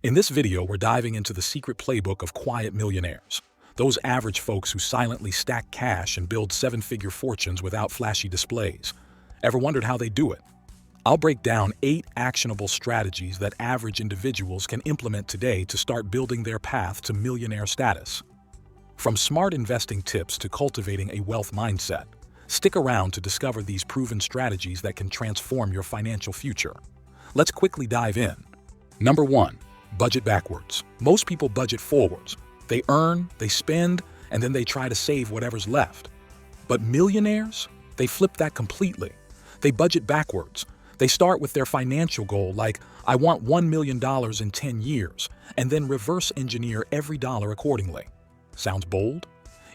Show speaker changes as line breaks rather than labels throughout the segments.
In this video, we're diving into the secret playbook of quiet millionaires, those average folks who silently stack cash and build seven-figure fortunes without flashy displays. Ever wondered how they do it? I'll break down 8 actionable strategies that average individuals can implement today to start building their path to millionaire status. From smart investing tips to cultivating a wealth mindset, stick around to discover these proven strategies that can transform your financial future. Let's quickly dive in. Number 1. Budget backwards. Most people budget forwards. They earn, they spend, and then they try to save whatever's left. But millionaires, they flip that completely. They budget backwards. They start with their financial goal, like, I want $1 million in 10 years, and then reverse engineer every dollar accordingly. Sounds bold?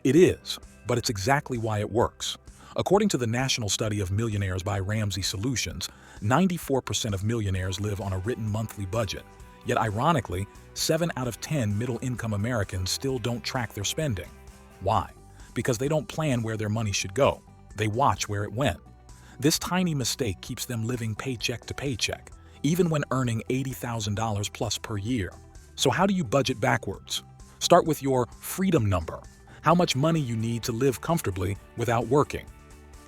It is, but it's exactly why it works. According to the National Study of Millionaires by Ramsey Solutions, 94% of millionaires live on a written monthly budget. Yet ironically, 7 out of 10 middle-income Americans still don't track their spending. Why? Because they don't plan where their money should go. They watch where it went. This tiny mistake keeps them living paycheck to paycheck, even when earning $80,000 plus per year. So how do you budget backwards? Start with your freedom number, how much money you need to live comfortably without working.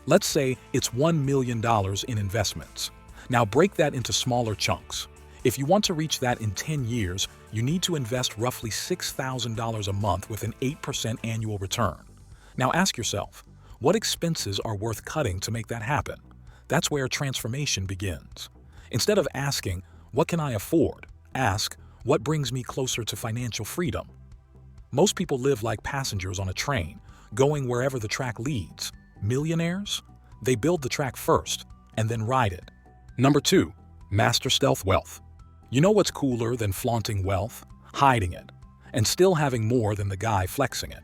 Let's say it's $1 million in investments. Now break that into smaller chunks. If you want to reach that in 10 years, you need to invest roughly $6,000 a month with an 8% annual return. Now ask yourself, what expenses are worth cutting to make that happen? That's where transformation begins. Instead of asking, what can I afford? Ask, what brings me closer to financial freedom? Most people live like passengers on a train, going wherever the track leads. Millionaires? They build the track first, and then ride it. Number 2, master stealth wealth. You know what's cooler than flaunting wealth? Hiding it, and still having more than the guy flexing it.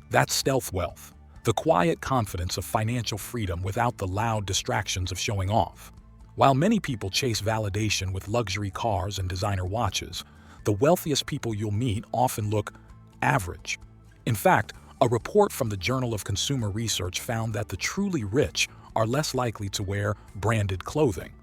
That's stealth wealth, the quiet confidence of financial freedom without the loud distractions of showing off. While many people chase validation with luxury cars and designer watches, the wealthiest people you'll meet often look average. In fact, a report from the Journal of Consumer Research found that the truly rich are less likely to wear branded clothing.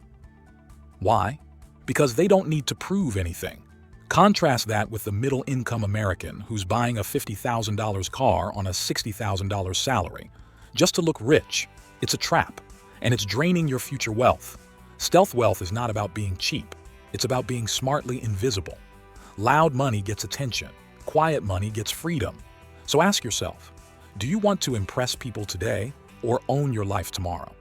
Why? Because they don't need to prove anything. Contrast that with the middle-income American who's buying a $50,000 car on a $60,000 salary. Just to look rich, it's a trap, and it's draining your future wealth. Stealth wealth is not about being cheap. It's about being smartly invisible. Loud money gets attention. Quiet money gets freedom. So ask yourself, do you want to impress people today or own your life tomorrow?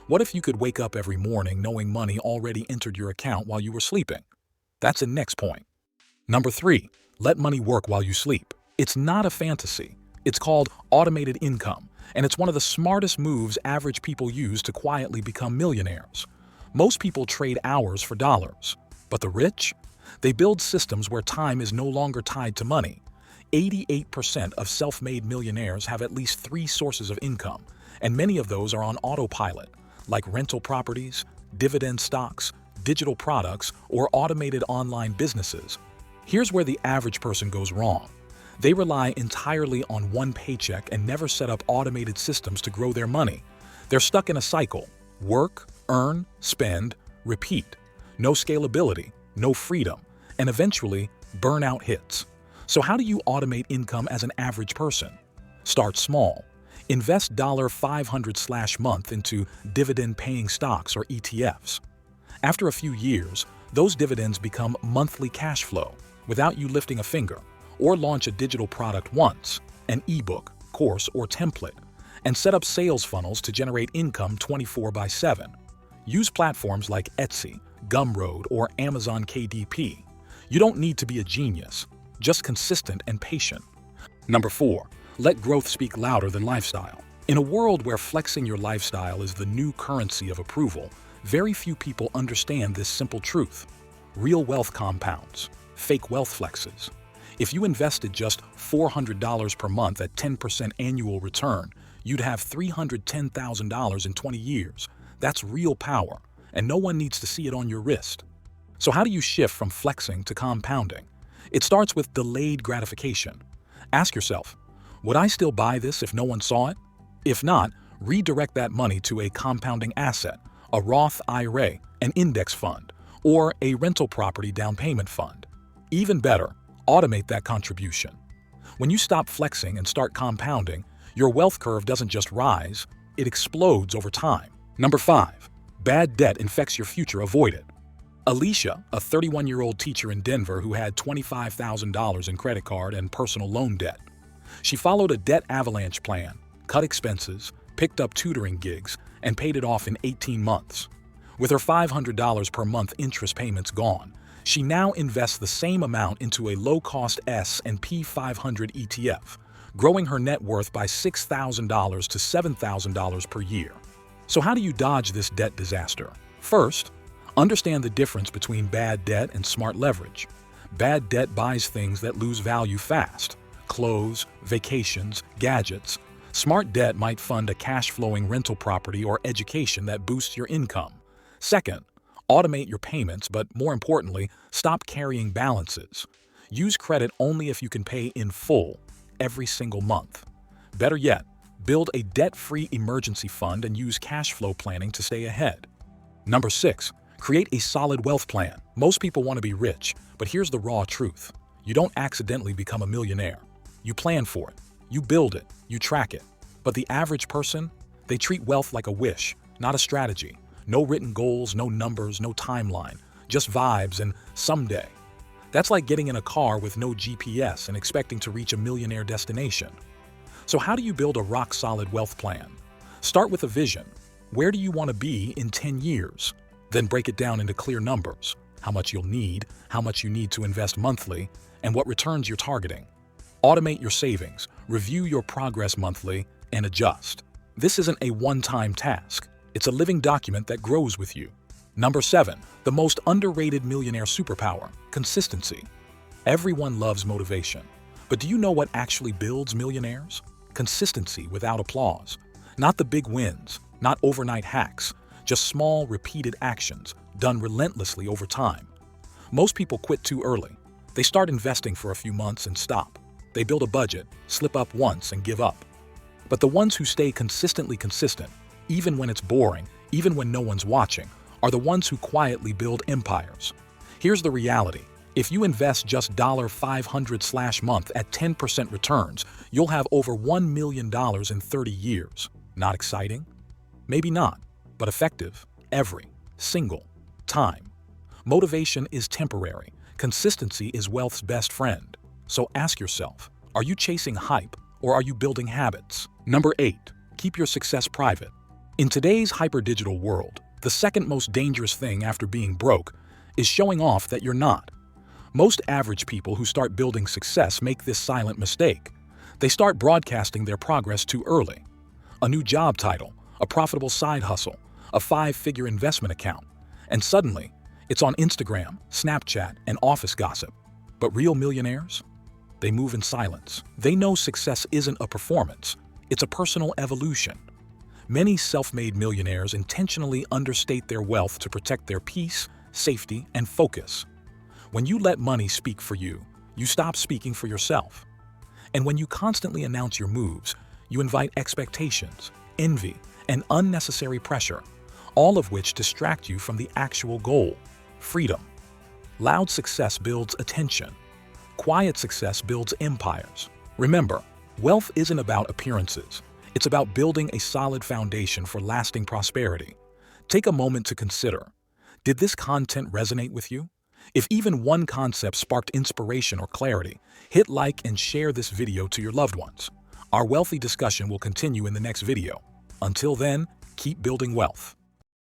What if you could wake up every morning knowing money already entered your account while you were sleeping? That's the next point. Number 3, let money work while you sleep. It's not a fantasy. It's called automated income, and it's one of the smartest moves average people use to quietly become millionaires. Most people trade hours for dollars, but the rich? They build systems where time is no longer tied to money. 88% of self-made millionaires have at least 3 sources of income, and many of those are on autopilot, like rental properties, dividend stocks, digital products, or automated online businesses. Here's where the average person goes wrong. They rely entirely on one paycheck and never set up automated systems to grow their money. They're stuck in a cycle: work, earn, spend, repeat. No scalability, no freedom, and eventually, burnout hits. So how do you automate income as an average person? Start small. Invest $500/month into dividend-paying stocks or ETFs. After a few years, those dividends become monthly cash flow without you lifting a finger, or launch a digital product once, an ebook, course, or template, and set up sales funnels to generate income 24/7. Use platforms like Etsy, Gumroad, or Amazon KDP. You don't need to be a genius, just consistent and patient. Number 4, let growth speak louder than lifestyle. In a world where flexing your lifestyle is the new currency of approval, very few people understand this simple truth. Real wealth compounds, fake wealth flexes. If you invested just $400 per month at 10% annual return, you'd have $310,000 in 20 years. That's real power, and no one needs to see it on your wrist. So how do you shift from flexing to compounding? It starts with delayed gratification. Ask yourself, would I still buy this if no one saw it? If not, redirect that money to a compounding asset, a Roth IRA, an index fund, or a rental property down payment fund. Even better, automate that contribution. When you stop flexing and start compounding, your wealth curve doesn't just rise, it explodes over time. Number 5. Bad debt infects your future, avoid it. Alicia, a 31-year-old teacher in Denver who had $25,000 in credit card and personal loan debt. She followed a debt avalanche plan, cut expenses, picked up tutoring gigs, and paid it off in 18 months. With her $500 per month interest payments gone, she now invests the same amount into a low-cost S&P 500 ETF, growing her net worth by $6,000 to $7,000 per year. So how do you dodge this debt disaster? First, understand the difference between bad debt and smart leverage. Bad debt buys things that lose value fast: clothes, vacations, gadgets. Smart debt might fund a cash-flowing rental property or education that boosts your income. Second, automate your payments, but more importantly, stop carrying balances. Use credit only if you can pay in full every single month. Better yet, build a debt-free emergency fund and use cash flow planning to stay ahead. Number 6. Create a solid wealth plan. Most people want to be rich, but here's the raw truth. You don't accidentally become a millionaire. You plan for it, you build it, you track it. But the average person, they treat wealth like a wish, not a strategy. No written goals, no numbers, no timeline, just vibes and someday. That's like getting in a car with no GPS and expecting to reach a millionaire destination. So how do you build a rock-solid wealth plan? Start with a vision. Where do you want to be in 10 years? Then break it down into clear numbers: how much you'll need, how much you need to invest monthly, and what returns you're targeting. Automate your savings, review your progress monthly, and adjust. This isn't a one-time task. It's a living document that grows with you. Number 7. The most underrated millionaire superpower: consistency. Everyone loves motivation. But do you know what actually builds millionaires? Consistency without applause. Not the big wins, not overnight hacks, just small, repeated actions done relentlessly over time. Most people quit too early. They start investing for a few months and stop. They build a budget, slip up once, and give up. But the ones who stay consistently consistent, even when it's boring, even when no one's watching, are the ones who quietly build empires. Here's the reality. If you invest just $500/month at 10% returns, you'll have over $1 million in 30 years. Not exciting? Maybe not, but effective every single time. Motivation is temporary. Consistency is wealth's best friend. So ask yourself, are you chasing hype or are you building habits? Number 8. Keep your success private. In today's hyper-digital world, the second most dangerous thing after being broke is showing off that you're not. Most average people who start building success make this silent mistake. They start broadcasting their progress too early. A new job title, a profitable side hustle, a 5-figure investment account, and suddenly, it's on Instagram, Snapchat, and office gossip. But real millionaires? They move in silence. They know success isn't a performance, it's a personal evolution. Many self-made millionaires intentionally understate their wealth to protect their peace, safety, and focus. When you let money speak for you, you stop speaking for yourself. And when you constantly announce your moves, you invite expectations, envy, and unnecessary pressure, all of which distract you from the actual goal: freedom. Loud success builds attention. Quiet success builds empires. Remember, wealth isn't about appearances. It's about building a solid foundation for lasting prosperity. Take a moment to consider, did this content resonate with you? If even one concept sparked inspiration or clarity, hit like and share this video to your loved ones. Our wealthy discussion will continue in the next video. Until then, keep building wealth.